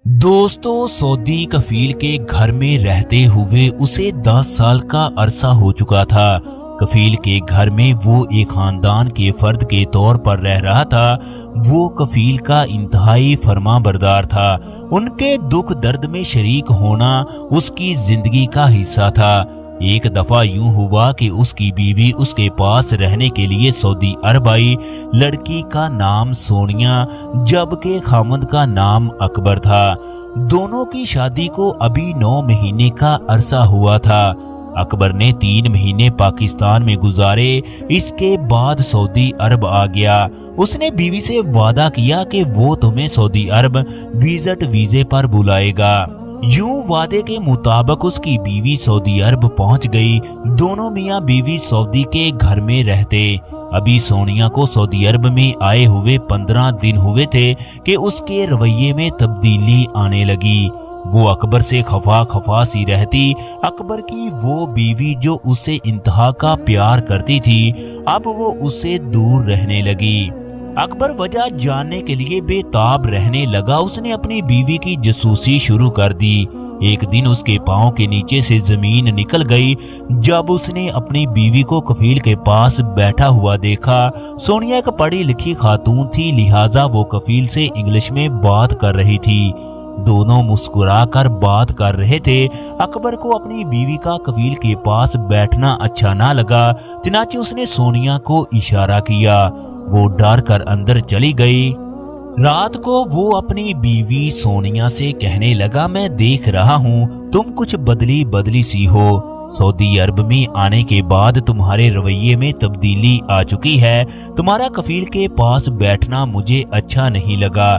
दोस्तों, सऊदी कफील के घर में रहते हुए उसे 10 साल का अरसा हो चुका था। कफील के घर में वो एक खानदान के फर्द के तौर पर रह रहा था। वो कफील का इंतहाई फरमाबरदार था। उनके दुख दर्द में शरीक होना उसकी जिंदगी का हिस्सा था। एक दफा यूं हुआ कि उसकी बीवी उसके पास रहने के लिए सऊदी अरब आई। लड़की का नाम सोनिया जबकि खामद का नाम अकबर था। दोनों की शादी को अभी 9 महीने का अरसा हुआ था। अकबर ने 3 महीने पाकिस्तान में गुजारे। इसके बाद सऊदी अरब आ गया। उसने बीवी से वादा किया कि वो तुम्हें सऊदी अरब विजिट वीजे पर बुलाएगा। यूं वादे के मुताबिक उसकी बीवी सऊदी अरब पहुंच गई। दोनों मियां बीवी सऊदी के घर में रहते। अभी सोनिया को सऊदी अरब में आए हुए 15 दिन हुए थे कि उसके रवैये में तब्दीली आने लगी। वो अकबर से खफा खफा सी रहती। अकबर की वो बीवी जो उससे इंतहा का प्यार करती थी, अब वो उससे दूर रहने लगी। अकबर वजह जानने के लिए बेताब रहने लगा। उसने अपनी बीवी की जासूसी शुरू कर दी। एक दिन उसके पांव के नीचे से जमीन निकल गई। जब उसने अपनी बीवी को कफील के पास बैठा हुआ देखा, सोनिया एक पढ़ी लिखी खातून थी, लिहाजा वो कफील से इंग्लिश में बात कर रही थी। दोनों मुस्कुराकर बात कर रहे थे। अकबर को अपनी बीवी का कफील के पास बैठना अच्छा ना लगा, चनाचे उसने सोनिया को इशारा किया। वो डर कर अंदर चली गई। रात को वो अपनी बीवी सोनिया से कहने लगा, मैं देख रहा हूँ तुम कुछ बदली बदली सी हो। सऊदी अरब में आने के बाद तुम्हारे रवैये में तब्दीली आ चुकी है। तुम्हारा कफील के पास बैठना मुझे अच्छा नहीं लगा।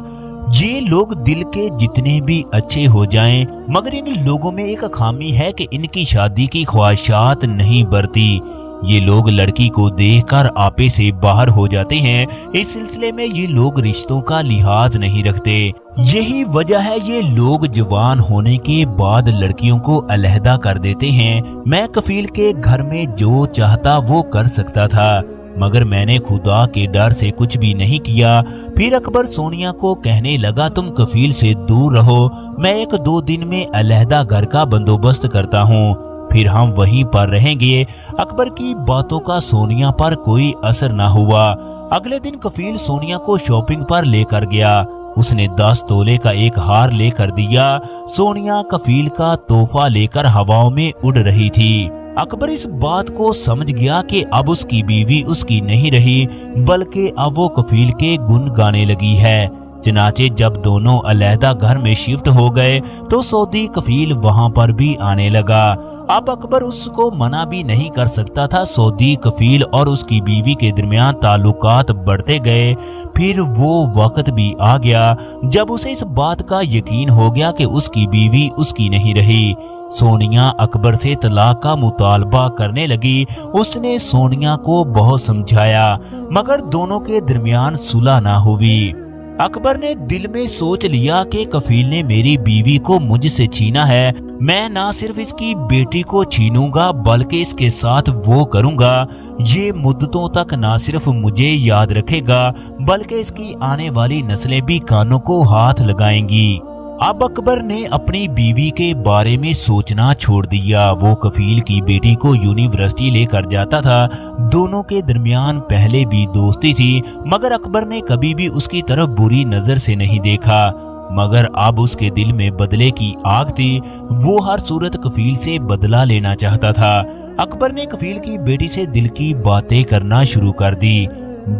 ये लोग दिल के जितने भी अच्छे हो जाएं, मगर इन लोगों में एक खामी है कि इनकी शादी की ख्वाहिशात नहीं बढ़ती। ये लोग लड़की को देखकर आपे से बाहर हो जाते हैं। इस सिलसिले में ये लोग रिश्तों का लिहाज नहीं रखते। यही वजह है ये लोग जवान होने के बाद लड़कियों को अलहदा कर देते हैं। मैं कफील के घर में जो चाहता वो कर सकता था, मगर मैंने खुदा के डर से कुछ भी नहीं किया। फिर अकबर सोनिया को कहने लगा, तुम कफील से दूर रहो, मैं 1-2 दिन में अलहदा घर का बंदोबस्त करता हूँ, फिर हम वहीं पर रहेंगे। अकबर की बातों का सोनिया पर कोई असर न हुआ। अगले दिन कफील सोनिया को शॉपिंग पर लेकर गया। उसने 10 तोले का एक हार लेकर दिया। सोनिया कफील का तोहफा लेकर हवाओं में उड़ रही थी। अकबर इस बात को समझ गया कि अब उसकी बीवी उसकी नहीं रही, बल्कि अब वो कफील के गुण गाने लगी है। चनाचे जब दोनों अलहदा घर में शिफ्ट हो गए तो सऊदी कफील वहां पर भी आने लगा। अब अकबर उसको मना भी नहीं कर सकता था। सऊदी कफील और उसकी बीवी के दरमियान ताल्लुकात बढ़ते गए। फिर वो वक्त भी आ गया जब उसे इस बात का यकीन हो गया कि उसकी बीवी उसकी नहीं रही। सोनिया अकबर से तलाक का मुतालबा करने लगी। उसने सोनिया को बहुत समझाया, मगर दोनों के दरमियान सुलह ना हुई। अकबर ने दिल में सोच लिया कि कफील ने मेरी बीवी को मुझसे छीना है। मैं ना सिर्फ इसकी बेटी को छीनूंगा, बल्कि इसके साथ वो करूंगा। ये मुद्दतों तक ना सिर्फ मुझे याद रखेगा, बल्कि इसकी आने वाली नस्लें भी कानों को हाथ लगाएंगी। अब अकबर ने अपनी बीवी के बारे में सोचना छोड़ दिया। वो कफील की बेटी को यूनिवर्सिटी लेकर जाता था। दोनों के दरमियान पहले भी दोस्ती थी, मगर अकबर ने कभी भी उसकी तरफ बुरी नजर से नहीं देखा। मगर अब उसके दिल में बदले की आग थी। वो हर सूरत कफील से बदला लेना चाहता था। अकबर ने कफील की बेटी से दिल की बातें करना शुरू कर दी।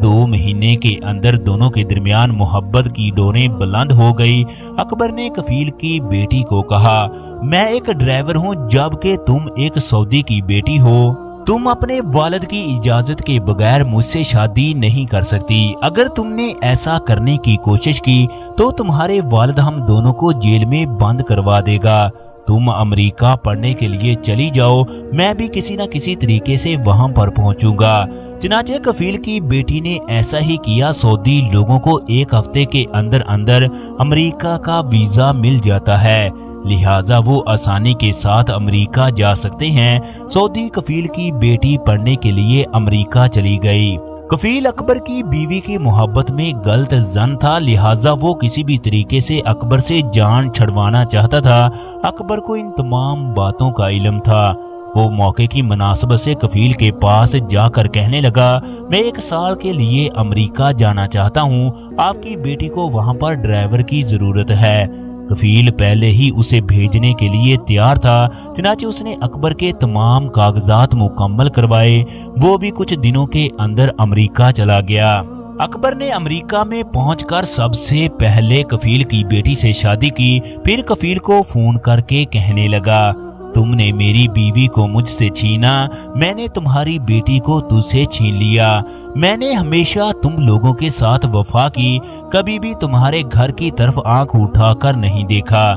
2 महीने के अंदर दोनों के दरमियान मोहब्बत की डोरें बुलंद हो गई। अकबर ने कफील की बेटी को कहा, मैं एक ड्राइवर हूँ, जबकि तुम एक सऊदी की बेटी हो। तुम अपने वालिद की इजाजत के बगैर मुझसे शादी नहीं कर सकती। अगर तुमने ऐसा करने की कोशिश की तो तुम्हारे वालिद हम दोनों को जेल में बंद करवा देगा। तुम अमेरिका पढ़ने के लिए चली जाओ, मैं भी किसी न किसी तरीके से वहां पर पहुंचूंगा। चनाचे कफील की बेटी ने ऐसा ही किया। सऊदी लोगों को 1 हफ्ते के अंदर अंदर अमेरिका का वीजा मिल जाता है, लिहाजा वो आसानी के साथ अमेरिका जा सकते हैं। सऊदी कफील की बेटी पढ़ने के लिए अमेरिका चली गई। कफील अकबर की बीवी की मोहब्बत में गलत जन था, लिहाजा वो किसी भी तरीके से अकबर से जान छुड़वाना चाहता था। अकबर को इन तमाम बातों का इल्म था। वो मौके की मुनासबत से कफील के पास जाकर कहने लगा, मैं 1 साल के लिए अमेरिका जाना चाहता हूँ, आपकी बेटी को वहाँ पर ड्राइवर की जरूरत है। कफील पहले ही उसे भेजने के लिए तैयार था, चनाचे उसने अकबर के तमाम कागजात मुकम्मल करवाए। वो भी कुछ दिनों के अंदर अमेरिका चला गया। अकबर ने अमेरिका में पहुंचकर सबसे पहले कफील की बेटी से शादी की। फिर कफील को फोन करके कहने लगा, तुमने मेरी बीवी को मुझसे छीना, मैंने तुम्हारी बेटी को तुझसे छीन लिया। मैंने हमेशा तुम लोगों के साथ वफा की, कभी भी तुम्हारे घर की तरफ आंख उठाकर नहीं देखा।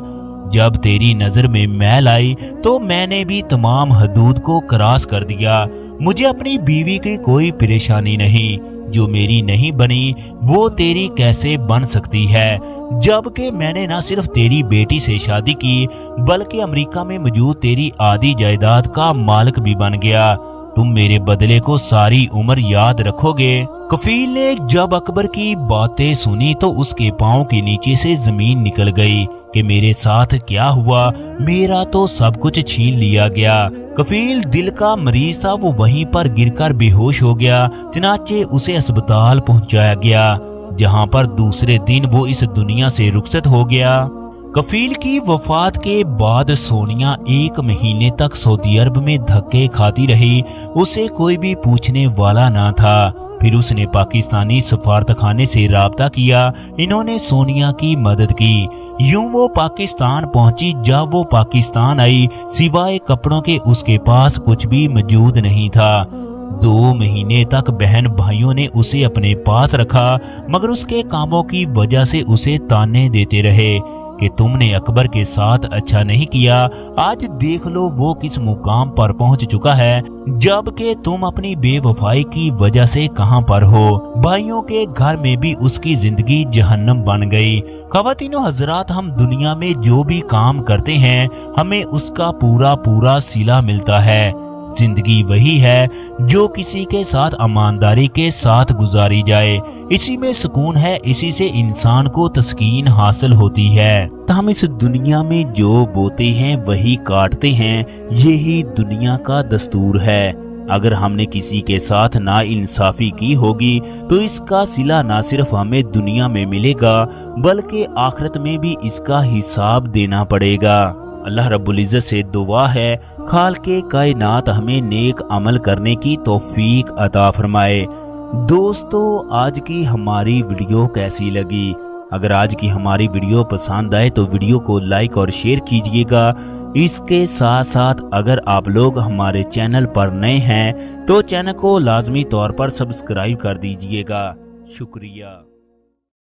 जब तेरी नजर में मैल आई तो मैंने भी तमाम हदूद को क्रॉस कर दिया। मुझे अपनी बीवी की कोई परेशानी नहीं, जो मेरी नहीं बनी वो तेरी कैसे बन सकती है। जबकि मैंने न सिर्फ तेरी बेटी से शादी की, बल्कि अमेरिका में मौजूद तेरी आधी जायदाद का मालिक भी बन गया। तुम मेरे बदले को सारी उम्र याद रखोगे। कफील ने जब अकबर की बातें सुनी तो उसके पांव के नीचे से जमीन निकल गई कि मेरे साथ क्या हुआ, मेरा तो सब कुछ छीन लिया गया। कफील दिल का मरीज था, वो वहीं पर गिरकर बेहोश हो गया। चनाचे उसे अस्पताल पहुंचाया गया, जहां पर दूसरे दिन वो इस दुनिया से रुखसत हो गया। कफील की वफात के बाद सोनिया 1 महीने तक सऊदी अरब में धक्के खाती रही। उसे कोई भी पूछने वाला ना था। फिर उसने पाकिस्तानी सफारतखाने से राब्ता किया। इन्होंने सोनिया की मदद की। यूं वो पाकिस्तान पहुंची। जब वो पाकिस्तान आई, सिवाय कपड़ों के उसके पास कुछ भी मौजूद नहीं था। 2 महीने तक बहन भाइयों ने उसे अपने पास रखा, मगर उसके कामों की वजह से उसे ताने देते रहे कि तुमने अकबर के साथ अच्छा नहीं किया। आज देख लो वो किस मुकाम पर पहुंच चुका है, जबकि तुम अपनी बेवफाई की वजह से कहां पर हो। भाइयों के घर में भी उसकी जिंदगी जहन्नम बन गई। ख़वातीनो हजरात, हम दुनिया में जो भी काम करते हैं हमें उसका पूरा सिला मिलता है। जिंदगी वही है जो किसी के साथ ईमानदारी के साथ गुजारी जाए। इसी में सुकून है, इसी से इंसान को तस्कीन हासिल होती है। तो हम इस दुनिया में जो बोते हैं वही काटते हैं, यही दुनिया का दस्तूर है। अगर हमने किसी के साथ नाइंसाफी की होगी तो इसका सिला न सिर्फ हमें दुनिया में मिलेगा, बल्कि आखिरत में भी इसका हिसाब देना पड़ेगा। अल्लाह रब्बुल इज्जत से दुआ है, खालिक़े कायनात हमें नेक अमल करने की तौफीक अता फरमाए। दोस्तों, आज की हमारी वीडियो कैसी लगी? अगर आज की हमारी वीडियो पसंद आए तो वीडियो को लाइक और शेयर कीजिएगा। इसके साथ साथ अगर आप लोग हमारे चैनल पर नए हैं तो चैनल को लाजमी तौर पर सब्सक्राइब कर दीजिएगा। शुक्रिया।